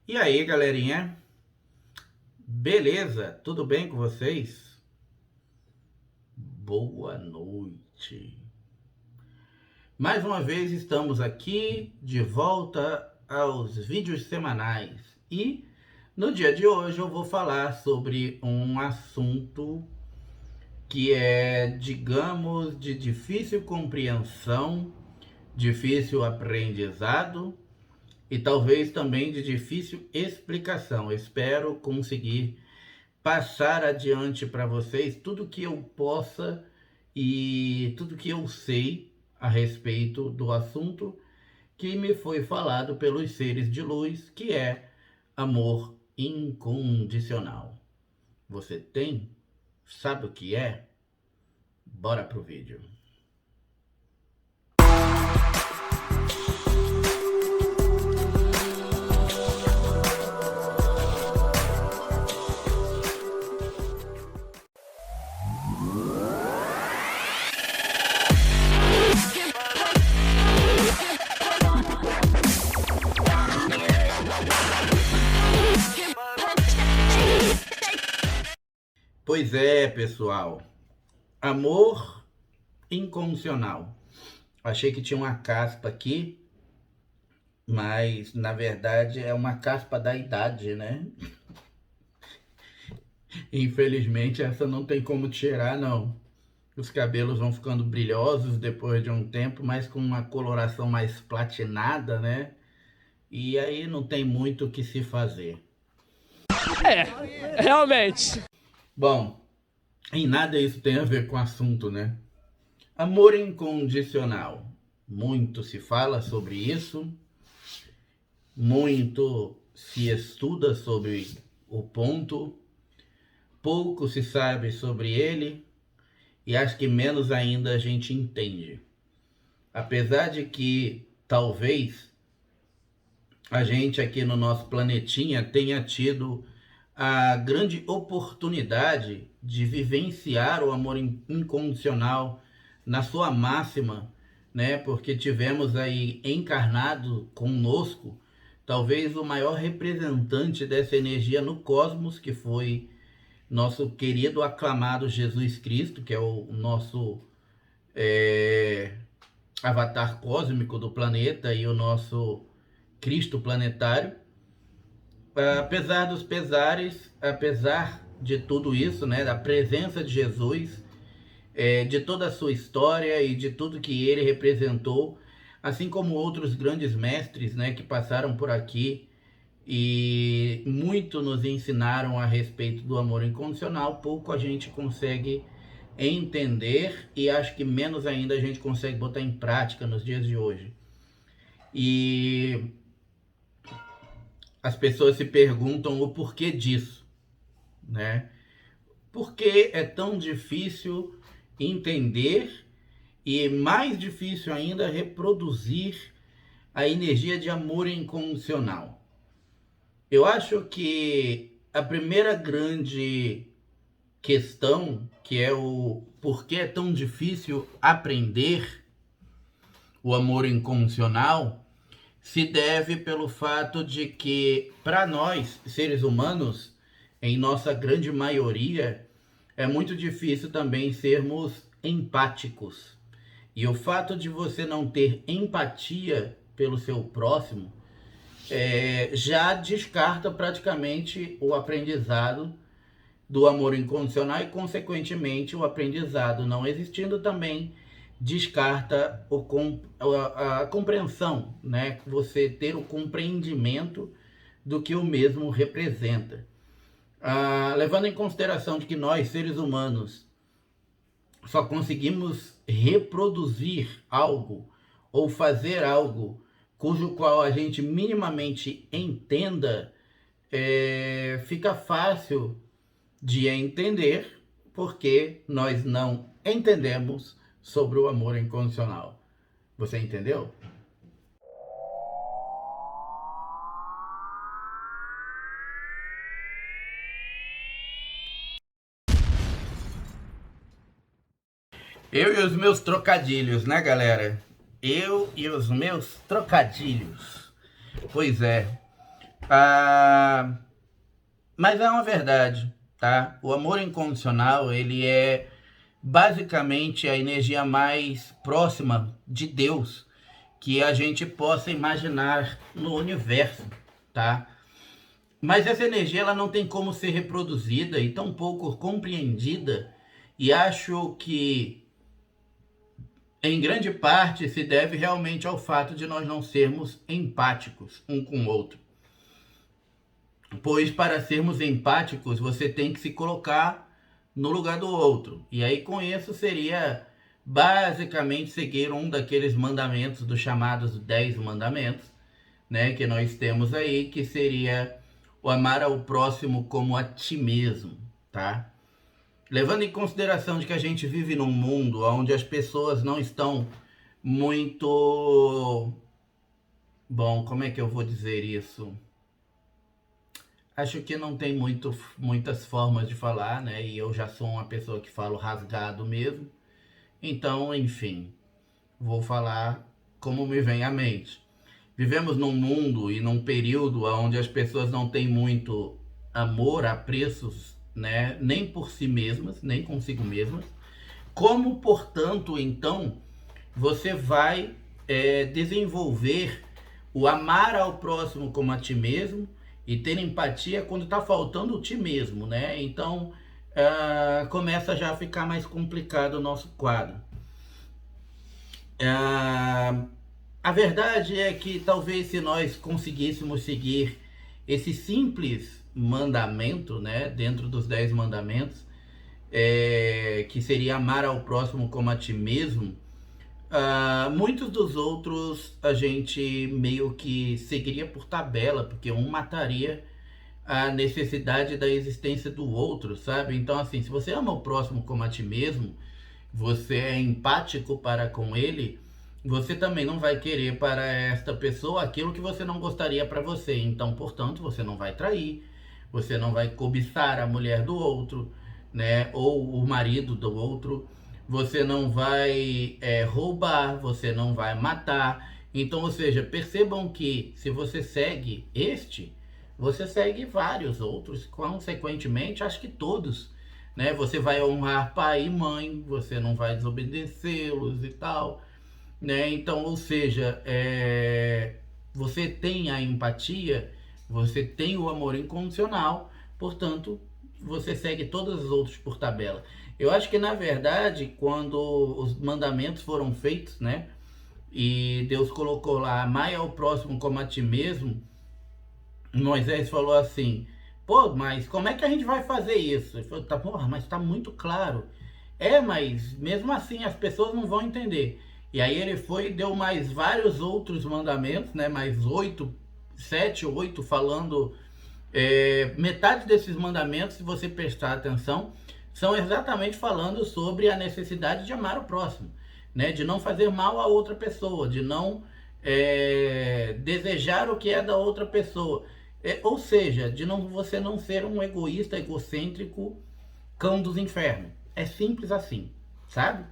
E aí, galerinha? Beleza? Tudo bem com vocês? Boa noite. Mais uma vez estamos aqui de volta aos vídeos semanais e no dia de hoje eu vou falar sobre um assunto que é, digamos, de difícil compreensão, difícil aprendizado e talvez também de difícil explicação. Espero conseguir passar adiante para vocês tudo que eu possa e tudo que eu sei a respeito do assunto que me foi falado pelos seres de luz, que é amor incondicional. Você tem? Sabe o que é? Bora pro vídeo. Pois é, pessoal. Amor incondicional. Achei que tinha uma caspa aqui, mas na verdade é uma caspa da idade, né? Infelizmente essa não tem como tirar, não. Os cabelos vão ficando brilhosos depois de um tempo, mas com uma coloração mais platinada, né? E aí não tem muito o que se fazer. Realmente. Bom, em nada isso tem a ver com o assunto, né? Amor incondicional. Muito se fala sobre isso, muito se estuda sobre o ponto, pouco se sabe sobre ele e acho que menos ainda a gente entende. Apesar de que talvez a gente aqui no nosso planetinha tenha tido a grande oportunidade de vivenciar o amor incondicional na sua máxima, né? Porque tivemos aí encarnado conosco talvez o maior representante dessa energia no cosmos, que foi nosso querido aclamado Jesus Cristo, que é o nosso avatar cósmico do planeta e o nosso Cristo planetário. Apesar dos pesares, apesar de tudo isso, né, da presença de Jesus, de toda a sua história e de tudo que ele representou, assim como outros grandes mestres, né, que passaram por aqui e muito nos ensinaram a respeito do amor incondicional, pouco a gente consegue entender e acho que menos ainda a gente consegue botar em prática nos dias de hoje. E as pessoas se perguntam o porquê disso, né? Por que é tão difícil entender e mais difícil ainda reproduzir a energia de amor incondicional? Eu acho que a primeira grande questão, que é o porquê é tão difícil aprender o amor incondicional, se deve pelo fato de que, para nós, seres humanos, em nossa grande maioria, é muito difícil também sermos empáticos. E o fato de você não ter empatia pelo seu próximo já descarta praticamente o aprendizado do amor incondicional e, consequentemente, o aprendizado não existindo também descarta a compreensão, né? Você ter o compreendimento do que o mesmo representa. Levando em consideração de que nós, seres humanos, só conseguimos reproduzir algo ou fazer algo cujo qual a gente minimamente entenda, fica fácil de entender porque nós não entendemos sobre o amor incondicional. Você entendeu? Eu e os meus trocadilhos, né, galera? Eu e os meus trocadilhos. Pois é. Ah, mas é uma verdade, tá? O amor incondicional, ele é basicamente a energia mais próxima de Deus que a gente possa imaginar no universo, tá? Mas essa energia ela não tem como ser reproduzida e tampouco compreendida, e acho que em grande parte se deve realmente ao fato de nós não sermos empáticos um com o outro. Pois para sermos empáticos, você tem que se colocar no lugar do outro. E aí com isso seria basicamente seguir um daqueles mandamentos dos chamados 10 mandamentos, né, que nós temos aí, que seria o amar ao próximo como a ti mesmo, tá? Levando em consideração de que a gente vive num mundo onde as pessoas não estão muito... Bom, como é que eu vou dizer isso? Acho que não tem muitas formas de falar, né? E eu já sou uma pessoa que falo rasgado mesmo. Então, enfim, vou falar como me vem à mente. Vivemos num mundo e num período onde as pessoas não têm muito amor, apreços, né? Nem por si mesmas, nem consigo mesmas. Como, portanto, então, você vai desenvolver o amar ao próximo como a ti mesmo e ter empatia quando está faltando ti mesmo, né? Então, começa já a ficar mais complicado o nosso quadro. A verdade é que talvez se nós conseguíssemos seguir esse simples mandamento, né, dentro dos 10 mandamentos, que seria amar ao próximo como a ti mesmo, muitos dos outros a gente meio que seguiria por tabela, porque um mataria a necessidade da existência do outro, sabe? Então, assim, se você ama o próximo como a ti mesmo, você é empático para com ele, você também não vai querer para esta pessoa aquilo que você não gostaria para você. Então, portanto, você não vai trair, você não vai cobiçar a mulher do outro, né? Ou o marido do outro. Você não vai roubar, você não vai matar. Então, ou seja, percebam que se você segue este, você segue vários outros, consequentemente, acho que todos, né? Você vai honrar pai e mãe, você não vai desobedecê-los e tal, né? Então, ou seja, você tem a empatia, você tem o amor incondicional, portanto, você segue todos os outros por tabela. Eu acho que, na verdade, quando os mandamentos foram feitos, né? E Deus colocou lá, amai ao próximo como a ti mesmo, Moisés falou assim, pô, mas como é que a gente vai fazer isso? Ele falou, tá, porra, mas tá muito claro. Mas mesmo assim as pessoas não vão entender. E aí ele foi e deu mais vários outros mandamentos, né? Mais 8, 7 ou 8 falando. Metade desses mandamentos, se você prestar atenção, são exatamente falando sobre a necessidade de amar o próximo, né? De não fazer mal a outra pessoa, de não desejar o que é da outra pessoa. Ou seja, de não, você não ser um egoísta, egocêntrico, cão dos infernos. É simples assim, sabe?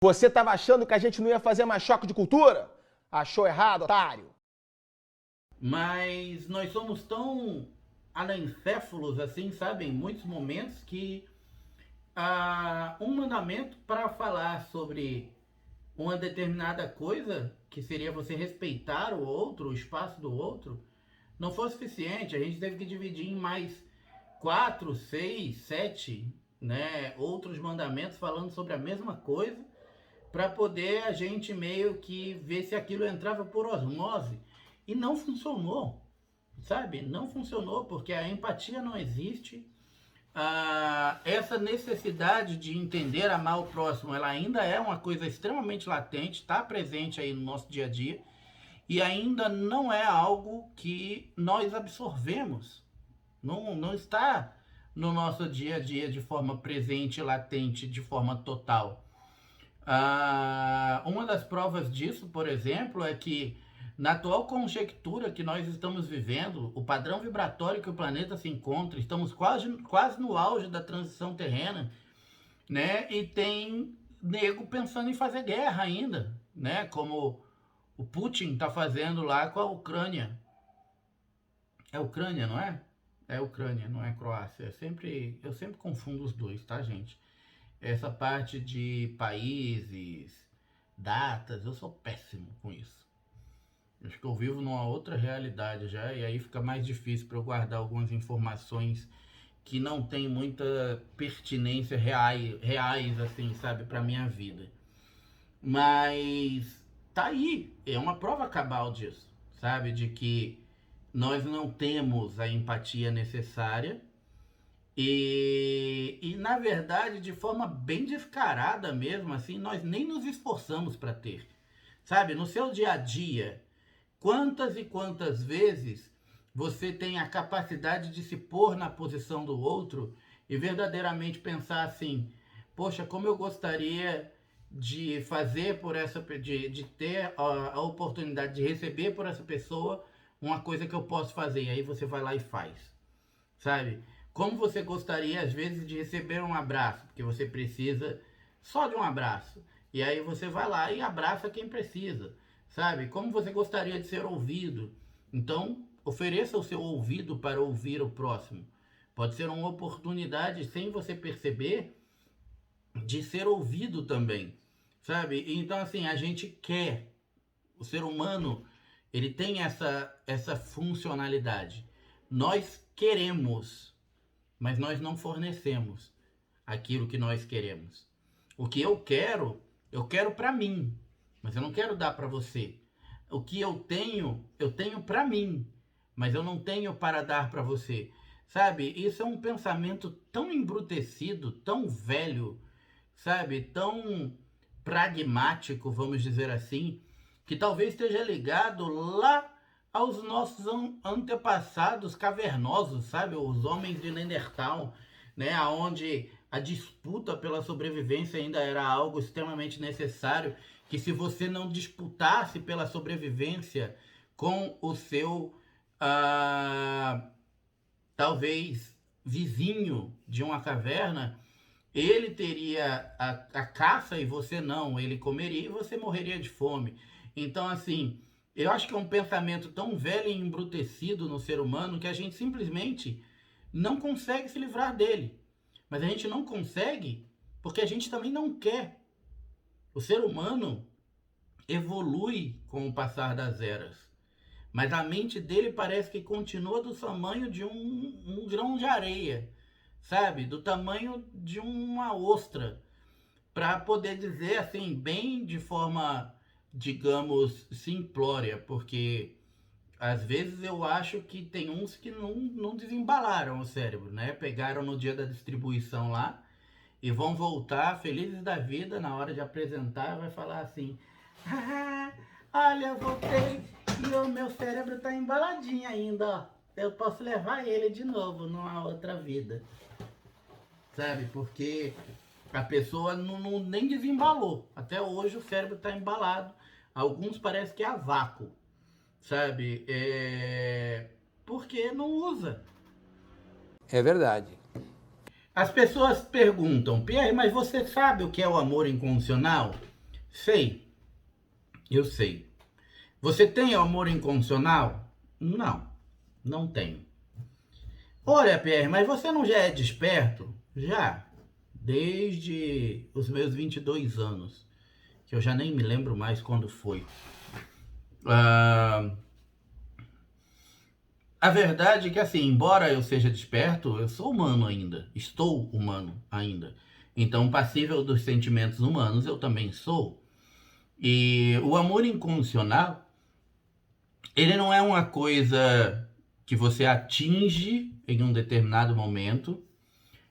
Você estava achando que a gente não ia fazer mais choque de cultura? Achou errado, otário. Mas nós somos tão anencéfalos assim, sabe? Em muitos momentos que um mandamento para falar sobre uma determinada coisa, que seria você respeitar o outro, o espaço do outro, não foi suficiente. A gente teve que dividir em mais 4, 6, 7, né, outros mandamentos falando sobre a mesma coisa, para poder a gente meio que ver se aquilo entrava por osmose. E não funcionou, sabe? Não funcionou porque a empatia não existe. Essa necessidade de entender, amar o próximo, ela ainda é uma coisa extremamente latente, está presente aí no nosso dia a dia, e ainda não é algo que nós absorvemos. Não está no nosso dia a dia de forma presente, latente, de forma total. Uma das provas disso, por exemplo, é que na atual conjectura que nós estamos vivendo, o padrão vibratório que o planeta se encontra, estamos quase no auge da transição terrena, né? E tem nego pensando em fazer guerra ainda, né? Como o Putin está fazendo lá com a Ucrânia. É Ucrânia, não é? É Ucrânia, não é Croácia. Eu sempre confundo os dois, tá, gente? Essa parte de países, datas, eu sou péssimo com isso. Acho que eu vivo numa outra realidade já, e aí fica mais difícil para eu guardar algumas informações que não tem muita pertinência reais assim, sabe, para minha vida. Mas tá aí, é uma prova cabal disso, sabe, de que nós não temos a empatia necessária e na verdade, de forma bem descarada mesmo, assim, nós nem nos esforçamos para ter. Sabe, no seu dia a dia, quantas e quantas vezes você tem a capacidade de se pôr na posição do outro e verdadeiramente pensar assim: poxa, como eu gostaria de fazer por essa, de ter a oportunidade de receber por essa pessoa uma coisa que eu posso fazer. E aí você vai lá e faz, sabe? Como você gostaria às vezes de receber um abraço, porque você precisa só de um abraço. E aí você vai lá e abraça quem precisa, sabe? Como você gostaria de ser ouvido. Então, ofereça o seu ouvido para ouvir o próximo. Pode ser uma oportunidade, sem você perceber, de ser ouvido também, sabe? Então, assim, a gente quer, o ser humano, ele tem essa funcionalidade. Nós queremos, mas nós não fornecemos aquilo que nós queremos. O que eu quero para mim, mas eu não quero dar para você. O que eu tenho para mim, mas eu não tenho para dar para você. Sabe? Isso é um pensamento tão embrutecido, tão velho, sabe? Tão pragmático, vamos dizer assim, que talvez esteja ligado lá aos nossos antepassados cavernosos, sabe? Os homens de Neandertal, né? Onde a disputa pela sobrevivência ainda era algo extremamente necessário, que se você não disputasse pela sobrevivência com o seu, talvez, vizinho de uma caverna, ele teria a caça e você não, ele comeria e você morreria de fome. Então, assim, eu acho que é um pensamento tão velho e embrutecido no ser humano que a gente simplesmente não consegue se livrar dele. Mas a gente não consegue porque a gente também não quer. O ser humano evolui com o passar das eras, mas a mente dele parece que continua do tamanho de um grão de areia, sabe? Do tamanho de uma ostra, para poder dizer assim, bem de forma, digamos, simplória, porque às vezes eu acho que tem uns que não desembalaram o cérebro, né? Pegaram no dia da distribuição lá e vão voltar felizes da vida na hora de apresentar, vai falar assim: ah, olha, eu voltei e o meu cérebro tá embaladinho ainda, ó. Eu posso levar ele de novo numa outra vida, sabe? Porque a pessoa nem desembalou. Até hoje o cérebro tá embalado. Alguns parece que é a vácuo, sabe? Porque não usa. É verdade. As pessoas perguntam: Pierre, mas você sabe o que é o amor incondicional? Sei. Eu sei. Você tem amor incondicional? Não, não tenho. Olha, Pierre, mas você não já é desperto? Já. Desde os meus 22 anos. Que eu já nem me lembro mais quando foi. A verdade é que, assim, embora eu seja desperto, eu sou humano ainda. Estou humano ainda. Então, passível dos sentimentos humanos, eu também sou. E o amor incondicional, ele não é uma coisa que você atinge em um determinado momento,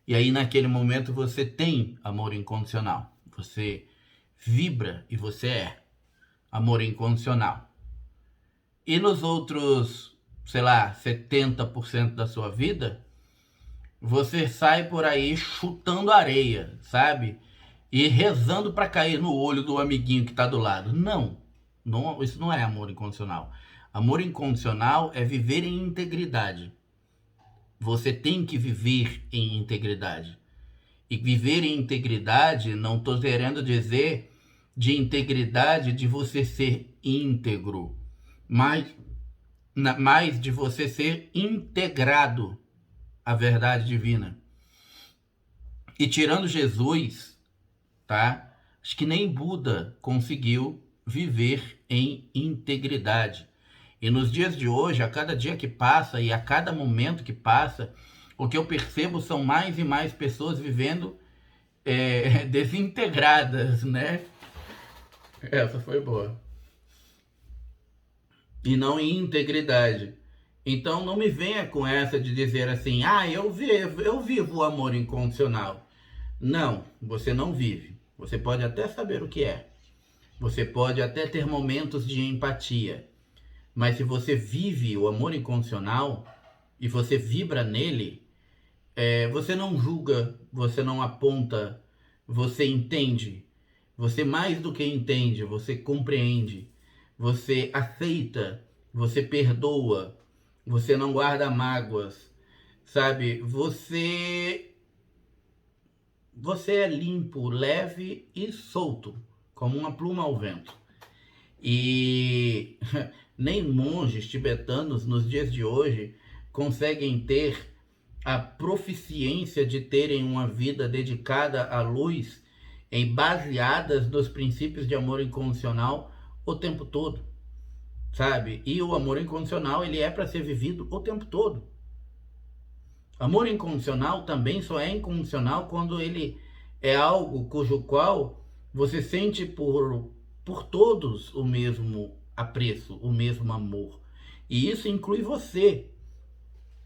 e aí naquele momento você tem amor incondicional. Você vibra e você é amor incondicional. E nos outros, sei lá, 70% da sua vida, você sai por aí chutando areia, sabe? E rezando para cair no olho do amiguinho que tá do lado. Não, isso não é amor incondicional. Amor incondicional é viver em integridade. Você tem que viver em integridade. E viver em integridade, não estou querendo dizer de integridade de você ser íntegro, mas mais de você ser integrado à verdade divina. E tirando Jesus, tá? Acho que nem Buda conseguiu viver em integridade. E nos dias de hoje, a cada dia que passa e a cada momento que passa, o que eu percebo são mais e mais pessoas vivendo desintegradas, né? Essa foi boa. E não em integridade. Então não me venha com essa de dizer assim, eu vivo o amor incondicional. Não, você não vive. Você pode até saber o que é. Você pode até ter momentos de empatia. Mas se você vive o amor incondicional e você vibra nele, você não julga, você não aponta, você entende. Você mais do que entende, você compreende. Você aceita, você perdoa, você não guarda mágoas, sabe? Você é limpo, leve e solto, como uma pluma ao vento. E nem monges tibetanos nos dias de hoje conseguem ter a proficiência de terem uma vida dedicada à luz e baseadas nos princípios de amor incondicional o tempo todo, sabe? E o amor incondicional, ele é para ser vivido o tempo todo. Amor incondicional também só é incondicional quando ele é algo cujo qual você sente por todos o mesmo apreço, o mesmo amor. E isso inclui você.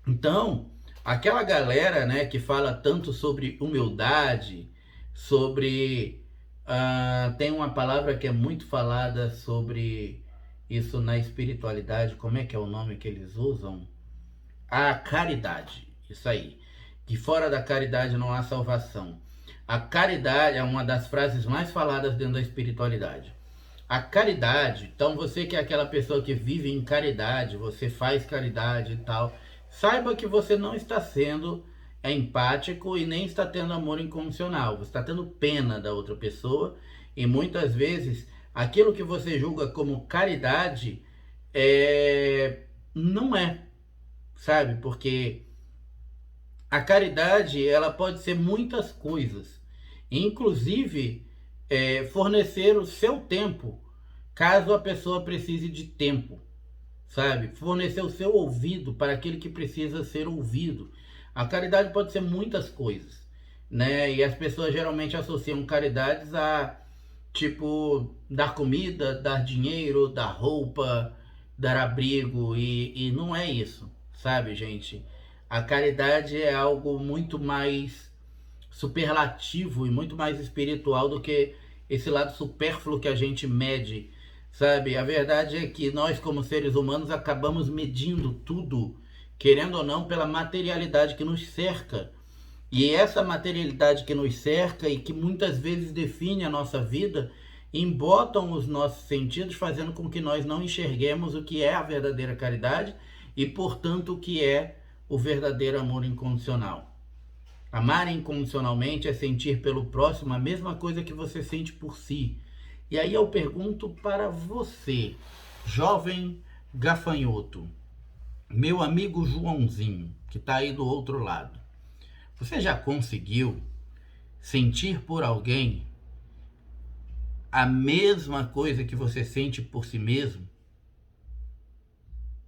Então, aquela galera, né, que fala tanto sobre humildade, sobre... tem uma palavra que é muito falada sobre isso na espiritualidade, como é que é o nome que eles usam? A caridade, isso aí. Que fora da caridade não há salvação. A caridade é uma das frases mais faladas dentro da espiritualidade. A caridade, então você que é aquela pessoa que vive em caridade, você faz caridade e tal, saiba que você não está sendo empático e nem está tendo amor incondicional. Você está tendo pena da outra pessoa e muitas vezes aquilo que você julga como caridade não é, sabe? Porque a caridade, ela pode ser muitas coisas, inclusive fornecer o seu tempo, caso a pessoa precise de tempo, sabe? Fornecer o seu ouvido para aquele que precisa ser ouvido. A caridade pode ser muitas coisas, né? E as pessoas geralmente associam caridades a, tipo, dar comida, dar dinheiro, dar roupa, dar abrigo, e não é isso, sabe, gente? A caridade é algo muito mais superlativo e muito mais espiritual do que esse lado supérfluo que a gente mede, sabe? A verdade é que nós, como seres humanos, acabamos medindo tudo, querendo ou não, pela materialidade que nos cerca. E essa materialidade que nos cerca e que muitas vezes define a nossa vida, embotam os nossos sentidos, fazendo com que nós não enxerguemos o que é a verdadeira caridade e, portanto, o que é o verdadeiro amor incondicional. Amar incondicionalmente é sentir pelo próximo a mesma coisa que você sente por si. E aí eu pergunto para você, jovem gafanhoto, meu amigo Joãozinho, que está aí do outro lado. Você já conseguiu sentir por alguém a mesma coisa que você sente por si mesmo?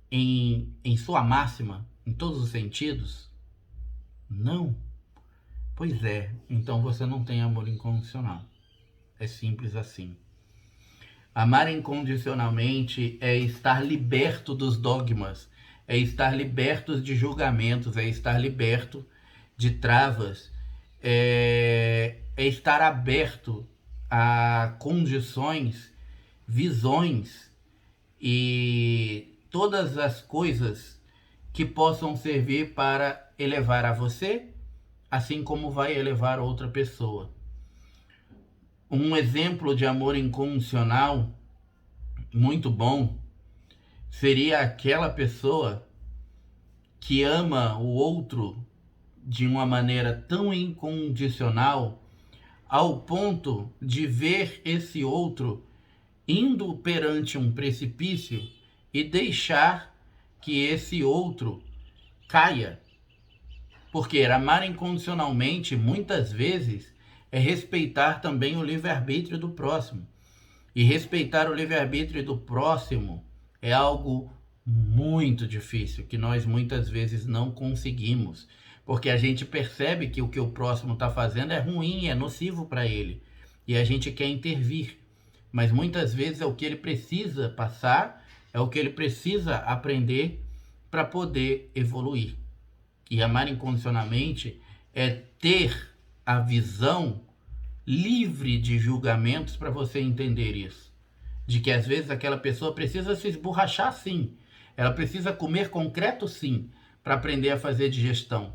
Em sua máxima, em todos os sentidos? Não. Pois é, então você não tem amor incondicional. É simples assim. Amar incondicionalmente é estar liberto dos dogmas, é estar liberto de julgamentos, é estar liberto de travas, é estar aberto a condições, visões e todas as coisas que possam servir para elevar a você, assim como vai elevar outra pessoa. Um exemplo de amor incondicional muito bom seria aquela pessoa que ama o outro de uma maneira tão incondicional ao ponto de ver esse outro indo perante um precipício e deixar que esse outro caia. Porque amar incondicionalmente, muitas vezes, é respeitar também o livre-arbítrio do próximo. E respeitar o livre-arbítrio do próximo é algo muito difícil, que nós muitas vezes não conseguimos. Porque a gente percebe que o que o próximo está fazendo é ruim, é nocivo para ele. E a gente quer intervir. Mas muitas vezes é o que ele precisa passar, é o que ele precisa aprender para poder evoluir. E amar incondicionalmente é ter a visão livre de julgamentos para você entender isso. De que às vezes aquela pessoa precisa se esborrachar sim. Ela precisa comer concreto sim, para aprender a fazer digestão.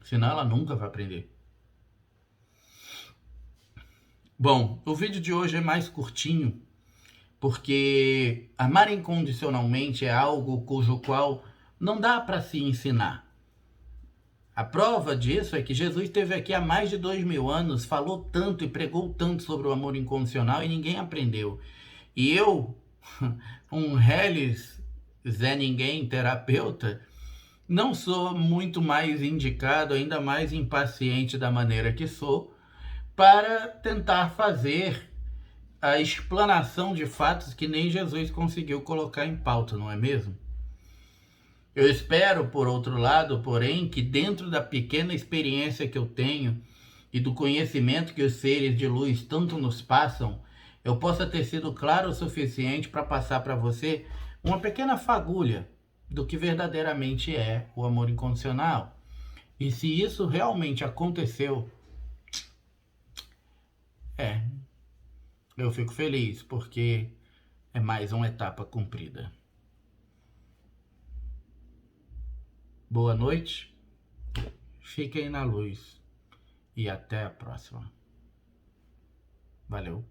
Senão ela nunca vai aprender. Bom, o vídeo de hoje é mais curtinho, porque amar incondicionalmente é algo cujo qual não dá para se ensinar. A prova disso é que Jesus esteve aqui há mais de 2000 anos, falou tanto e pregou tanto sobre o amor incondicional e ninguém aprendeu. E eu, um reles Zé Ninguém terapeuta, não sou muito mais indicado, ainda mais impaciente da maneira que sou, para tentar fazer a explanação de fatos que nem Jesus conseguiu colocar em pauta, não é mesmo? Eu espero, por outro lado, porém, que dentro da pequena experiência que eu tenho e do conhecimento que os seres de luz tanto nos passam, eu possa ter sido claro o suficiente para passar para você uma pequena fagulha do que verdadeiramente é o amor incondicional. E se isso realmente aconteceu, eu fico feliz, porque é mais uma etapa cumprida. Boa noite, fiquem na luz e até a próxima. Valeu.